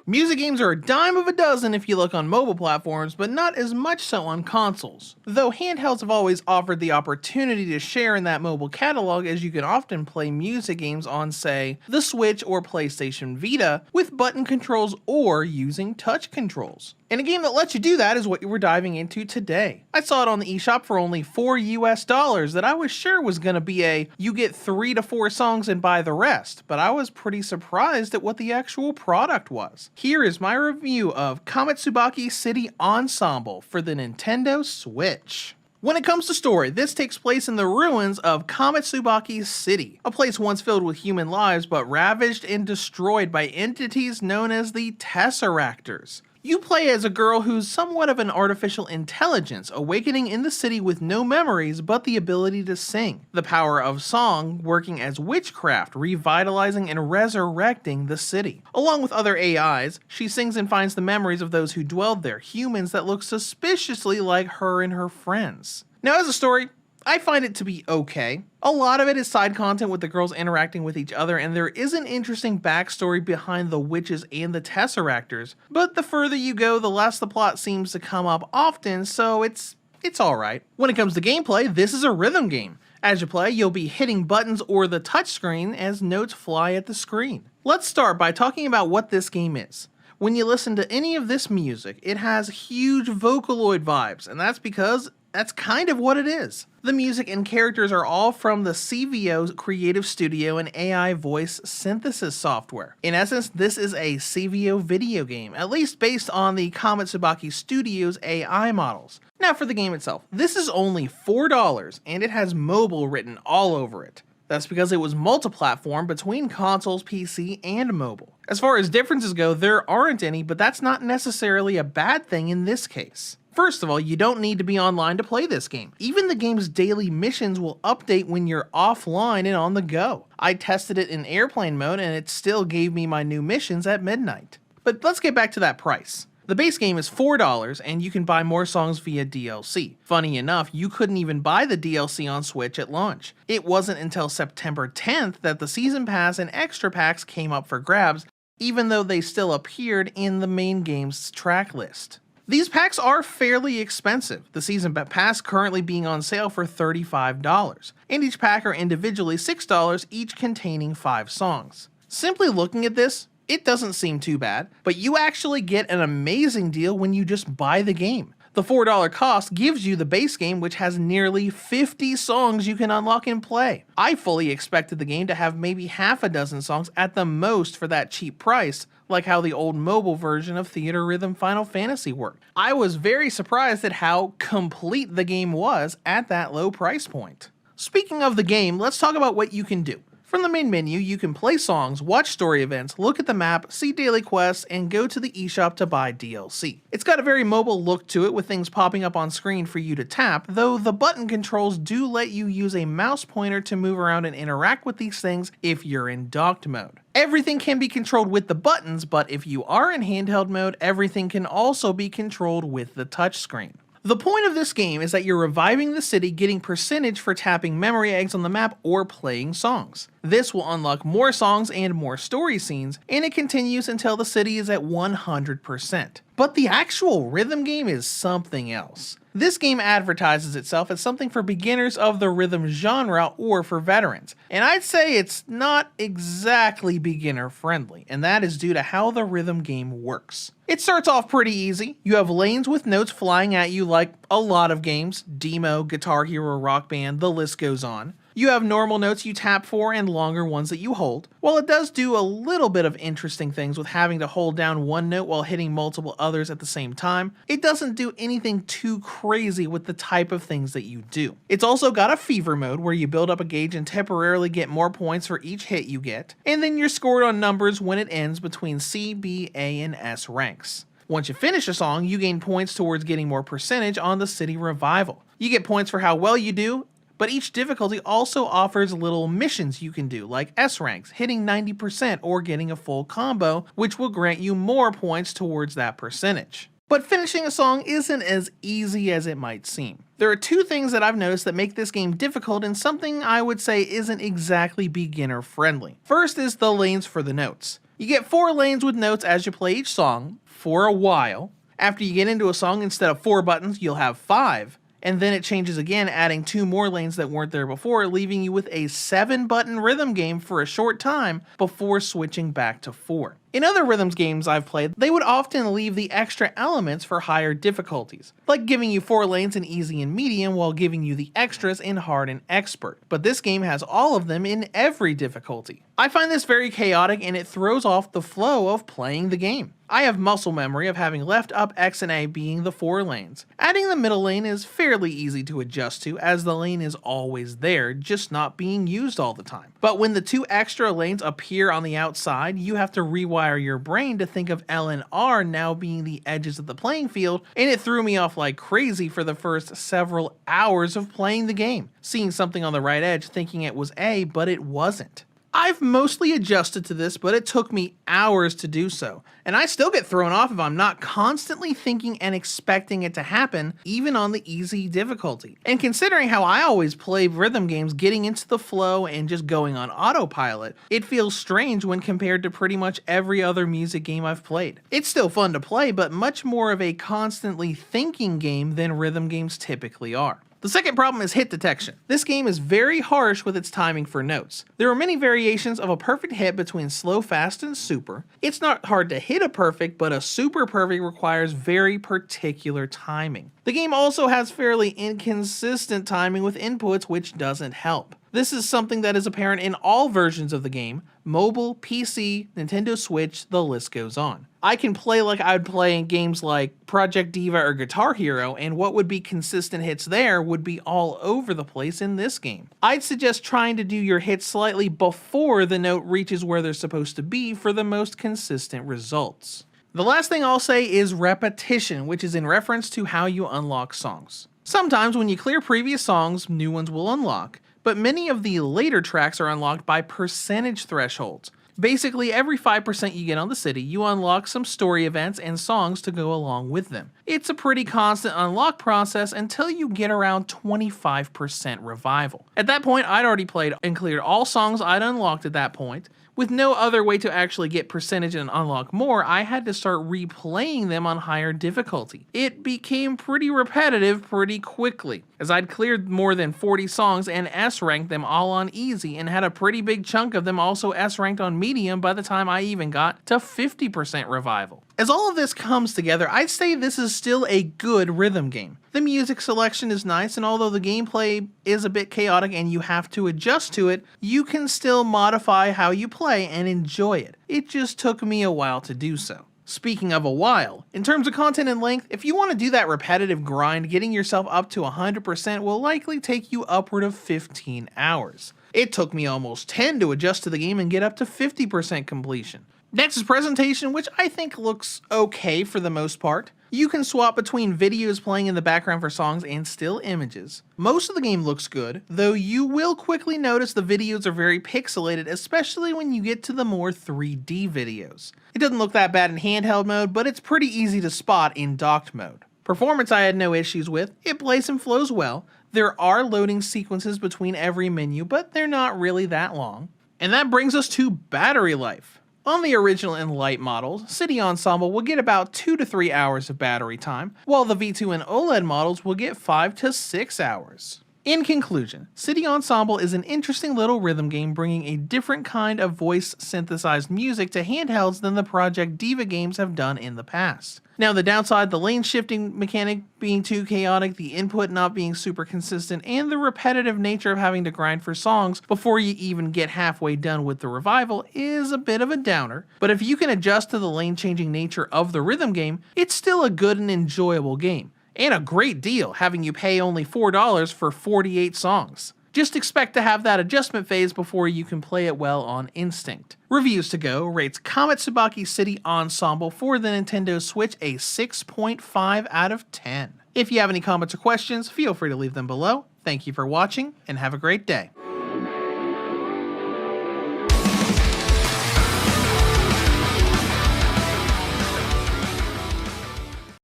Music games are a dime of a dozen if you look on mobile platforms, but not as much so on consoles. Though handhelds have always offered the opportunity to share in that mobile catalog, as you can often play music games on, say, the Switch or PlayStation Vita with button controls or using touch controls. And a game that lets you do that is what we're diving into today. I saw it on the eShop for only $4 US that I was sure was gonna be a you get 3 to 4 songs and buy the rest, but I was pretty surprised at what the actual product was. Here is my review of Kamitsubaki City Ensemble for the Nintendo Switch. When it comes to story, this takes place in the ruins of Kamitsubaki City, a place once filled with human lives but ravaged and destroyed by entities known as the Tesseractors. You play as a girl who's somewhat of an artificial intelligence, awakening in the city with no memories but the ability to sing. The power of song working as witchcraft, revitalizing and resurrecting the city. Along with other AIs, she sings and finds the memories of those who dwelled there, humans that look suspiciously like her and her friends. Now, as a story, I find it to be okay. A lot of it is side content with the girls interacting with each other, and there is an interesting backstory behind the witches and the Tesseractors, but the further you go, the less the plot seems to come up often, so it's alright. When it comes to gameplay, this is a rhythm game. As you play, you'll be hitting buttons or the touchscreen as notes fly at the screen. Let's start by talking about what this game is. When you listen to any of this music, it has huge Vocaloid vibes, and that's because that's kind of what it is. The music and characters are all from the CVO Creative Studio and AI voice synthesis software. In essence, this is a CVO video game, at least based on the Kamitsubaki Studio's AI models. Now for the game itself, this is only $4 and it has mobile written all over it. That's because it was multi-platform between consoles, PC, and mobile. As far as differences go, there aren't any, but that's not necessarily a bad thing in this case. First of all, you don't need to be online to play this game. Even the game's daily missions will update when you're offline and on the go. I tested it in airplane mode and it still gave me my new missions at midnight. But let's get back to that price. The base game is $4 and you can buy more songs via DLC. Funny enough, you couldn't even buy the DLC on Switch at launch. It wasn't until September 10th that the Season Pass and extra packs came up for grabs, even though they still appeared in the main game's track list. These packs are fairly expensive, the Season Pass currently being on sale for $35, and each pack are individually $6, each containing 5 songs. Simply looking at this, it doesn't seem too bad, but you actually get an amazing deal when you just buy the game. The $4 cost gives you the base game, which has nearly 50 songs you can unlock and play. I fully expected the game to have maybe half a dozen songs at the most for that cheap price, like how the old mobile version of Theater Rhythm Final Fantasy worked. I was very surprised at how complete the game was at that low price point. Speaking of the game, let's talk about what you can do. From the main menu, you can play songs, watch story events, look at the map, see daily quests, and go to the eShop to buy DLC. It's got a very mobile look to it with things popping up on screen for you to tap, though the button controls do let you use a mouse pointer to move around and interact with these things if you're in docked mode. Everything can be controlled with the buttons, but if you are in handheld mode, everything can also be controlled with the touchscreen. The point of this game is that you're reviving the city, getting percentage for tapping memory eggs on the map or playing songs. This will unlock more songs and more story scenes, and it continues until the city is at 100%. But the actual rhythm game is something else. This game advertises itself as something for beginners of the rhythm genre or for veterans, and I'd say it's not exactly beginner friendly, and that is due to how the rhythm game works. It starts off pretty easy. You have lanes with notes flying at you like a lot of games, Demo, Guitar Hero, Rock Band, the list goes on. You have normal notes you tap for and longer ones that you hold. While it does do a little bit of interesting things with having to hold down one note while hitting multiple others at the same time, it doesn't do anything too crazy with the type of things that you do. It's also got a fever mode where you build up a gauge and temporarily get more points for each hit you get, and then you're scored on numbers when it ends between C, B, A, and S ranks. Once you finish a song, you gain points towards getting more percentage on the city revival. You get points for how well you do, but each difficulty also offers little missions you can do, like S ranks, hitting 90% or getting a full combo, which will grant you more points towards that percentage. But finishing a song isn't as easy as it might seem. There are 2 things that I've noticed that make this game difficult and something I would say isn't exactly beginner friendly. First is the lanes for the notes. You get 4 lanes with notes as you play each song, for a while. After you get into a song, instead of 4 buttons, you'll have 5. And then it changes again, adding 2 more lanes that weren't there before, leaving you with a 7-button rhythm game for a short time before switching back to 4. In other rhythms games I've played, they would often leave the extra elements for higher difficulties, like giving you 4 lanes in easy and medium while giving you the extras in hard and expert. But this game has all of them in every difficulty. I find this very chaotic and it throws off the flow of playing the game. I have muscle memory of having left, up, X, and A being the 4 lanes. Adding the middle lane is fairly easy to adjust to, as the lane is always there, just not being used all the time. But when the 2 extra lanes appear on the outside, you have to rewire your brain to think of L and R now being the edges of the playing field, and it threw me off like crazy for the first several hours of playing the game, seeing something on the right edge thinking it was A, but it wasn't. I've mostly adjusted to this, but it took me hours to do so, and I still get thrown off if I'm not constantly thinking and expecting it to happen, even on the easy difficulty. And considering how I always play rhythm games getting into the flow and just going on autopilot, it feels strange when compared to pretty much every other music game I've played. It's still fun to play, but much more of a constantly thinking game than rhythm games typically are. The second problem is hit detection. This game is very harsh with its timing for notes. There are many variations of a perfect hit between slow, fast, and super. It's not hard to hit a perfect, but a super perfect requires very particular timing. The game also has fairly inconsistent timing with inputs, which doesn't help. This is something that is apparent in all versions of the game: mobile, PC, Nintendo Switch, the list goes on. I can play like I'd play in games like Project Diva or Guitar Hero, and what would be consistent hits there would be all over the place in this game. I'd suggest trying to do your hits slightly before the note reaches where they're supposed to be for the most consistent results. The last thing I'll say is repetition, which is in reference to how you unlock songs. Sometimes when you clear previous songs, new ones will unlock, but many of the later tracks are unlocked by percentage thresholds. Basically, every 5% you get on the city, you unlock some story events and songs to go along with them. It's a pretty constant unlock process until you get around 25% revival. At that point, I'd already played and cleared all songs I'd unlocked at that point. With no other way to actually get percentage and unlock more, I had to start replaying them on higher difficulty. It became pretty repetitive pretty quickly, as I'd cleared more than 40 songs and S-ranked them all on easy, and had a pretty big chunk of them also S-ranked on medium by the time I even got to 50% revival. As all of this comes together, I'd say this is still a good rhythm game. The music selection is nice, and although the gameplay is a bit chaotic and you have to adjust to it, you can still modify how you play and enjoy it. It just took me a while to do so. Speaking of a while, in terms of content and length, if you want to do that repetitive grind, getting yourself up to 100% will likely take you upward of 15 hours. It took me almost 10 to adjust to the game and get up to 50% completion. Next is presentation, which I think looks okay for the most part. You can swap between videos playing in the background for songs and still images. Most of the game looks good, though you will quickly notice the videos are very pixelated, especially when you get to the more 3D videos. It doesn't look that bad in handheld mode, but it's pretty easy to spot in docked mode. Performance I had no issues with. It plays and flows well. There are loading sequences between every menu, but they're not really that long. And that brings us to battery life. On the original and light models, City Ensemble will get about 2 to 3 hours of battery time, while the V2 and OLED models will get 5 to 6 hours. In conclusion, City Ensemble is an interesting little rhythm game bringing a different kind of voice-synthesized music to handhelds than the Project Diva games have done in the past. Now the downside, the lane shifting mechanic being too chaotic, the input not being super consistent, and the repetitive nature of having to grind for songs before you even get halfway done with the revival is a bit of a downer, but if you can adjust to the lane changing nature of the rhythm game, it's still a good and enjoyable game. And a great deal, having you pay only $4 for 48 songs. Just expect to have that adjustment phase before you can play it well on instinct. Reviews to Go rates Kamitsubaki City Ensemble for the Nintendo Switch a 6.5 out of 10. If you have any comments or questions, feel free to leave them below. Thank you for watching, and have a great day.